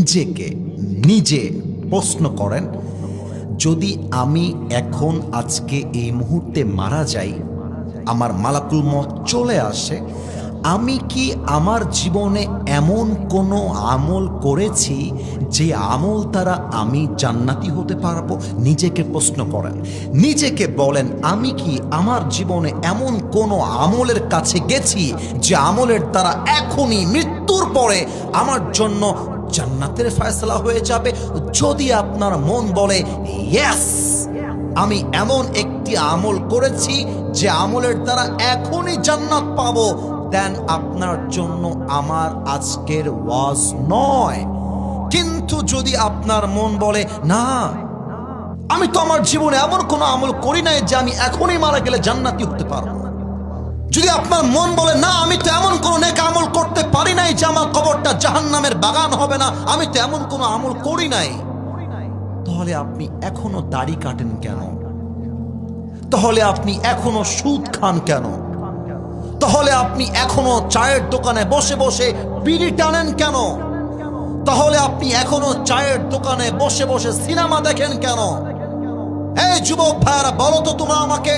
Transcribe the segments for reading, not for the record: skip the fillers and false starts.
নিজেকে নিজে প্রশ্ন করেন, যদি আমি এখন আজকে এই মুহূর্তে মারা যাই, আমার মালাকুল মউত চলে আসে, আমি কি আমার জীবনে এমন কোনো আমল করেছি যে আমল দ্বারা আমি জান্নাতি হতে পারবো? নিজেকে প্রশ্ন করেন, নিজেকে বলেন, আমি কি আমার জীবনে এমন কোনো আমলের কাছে গেছি যে আমলের দ্বারা এখনই মৃত্যুর পরে আমার জন্য জান্নাতের ফয়সালা হয়ে যাবে? যদি আপনার মন বলে ইয়েস, আমি এমন একটি আমল করেছি যে আমলের দ্বারা এখনই জান্নাত পাবো, দেন আপনার জন্য আমার আজকের ওয়াজ নয়। কিন্তু যদি আপনার মন বলে না, আমি তো আমার জীবনে এমন কোনো আমল করি নাই যে আমি এখনই মারা গেলে জান্নাতি হতে পারবো, যদি আপনার মন বলে না, আমি তো এমন কোনো নেক আমল করতে পারি নাই যে আমার কবরটা জাহান্নামের বাগান হবে না, আমি তো এমন কোনো আমল করি নাই, তাহলে আপনি এখনো দাড়ি কাটেন কেন? তাহলে আপনি এখনো সুদ খান কেন? তাহলে আপনি এখনো চায়ের দোকানে বসে বসে বিড়ি টানেন কেন? তাহলে আপনি এখনো চায়ের দোকানে বসে বসে সিনেমা দেখেন কেন? এই যুবক ভাইরা, বলো তো তোমরা আমাকে,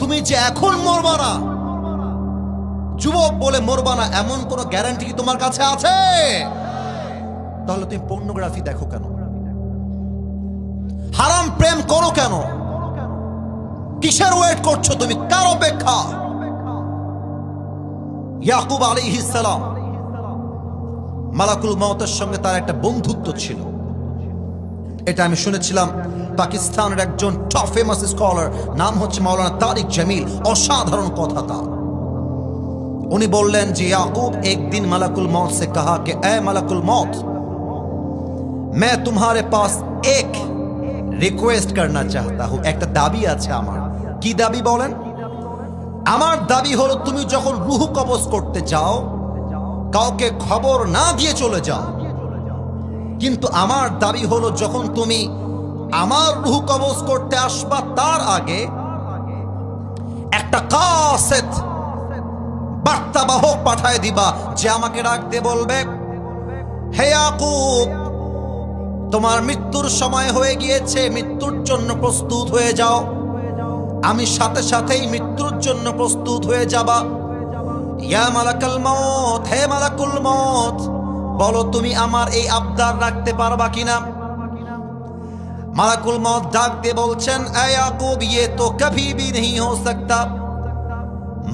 তুমি যে এখন মরবা না, যুবক বলে মরবা না, এমন কোন গ্যারান্টি কি তোমার কাছে আছে? তাহলে তুমি পর্নোগ্রাফি দেখো কেন? হারাম প্রেম করো কেন? কিসের ওয়েট করছো তুমি? কার অপেক্ষা? ইয়াকুব আলাইহিস সালাম, মালাকুল মউতের সঙ্গে তার একটা বন্ধুত্ব ছিল। এটা আমি শুনেছিলাম পাকিস্তানের একজন টপ ফেমাস স্কলার, নাম হচ্ছে মাওলানা তারিক জামিল। অসাধারণ কথা তার। উনি বললেন যে याकूब एक दिन मलकुल मौत से कहा कि ऐ मलकुल मौत, मैं तुम्हारे पास एक रिक्वेस्ट करना चाहता हूं। একটা দাবি আছে আমার। কি দাবি বলেন? আমার দাবি হলো, তুমি যখন রূহ কবজ করতে যাও, কাউকে খবর না দিয়ে চলে যাও। কিন্তু আমার দাবি হলো, যখন তুমি আমার রূহ কবজ করতে আসবা, তার আগে একটা কাসেদ বার্তাবাহক পাঠায় দিবা, যে আমাকে ডাকতে বলবে, হে ইয়াকুব, তোমার মৃত্যুর সময় হয়ে গিয়েছে, মৃত্যুর জন্য প্রস্তুত হয়ে যাও। আমি সাথে সাথেই মৃত্যুর জন্য প্রস্তুত হয়ে যাবা। ইয়া মালাকুল মউত, হে মালাকুল মউত, বলো তুমি আমার এই আবদার রাখতে পারবা কিনা? মালাকুল মউত ডাক দিয়ে বলছেন, এ ইয়াকুব, ये तो कभी भी नहीं हो सकता।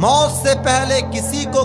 मौत से पहले किसी को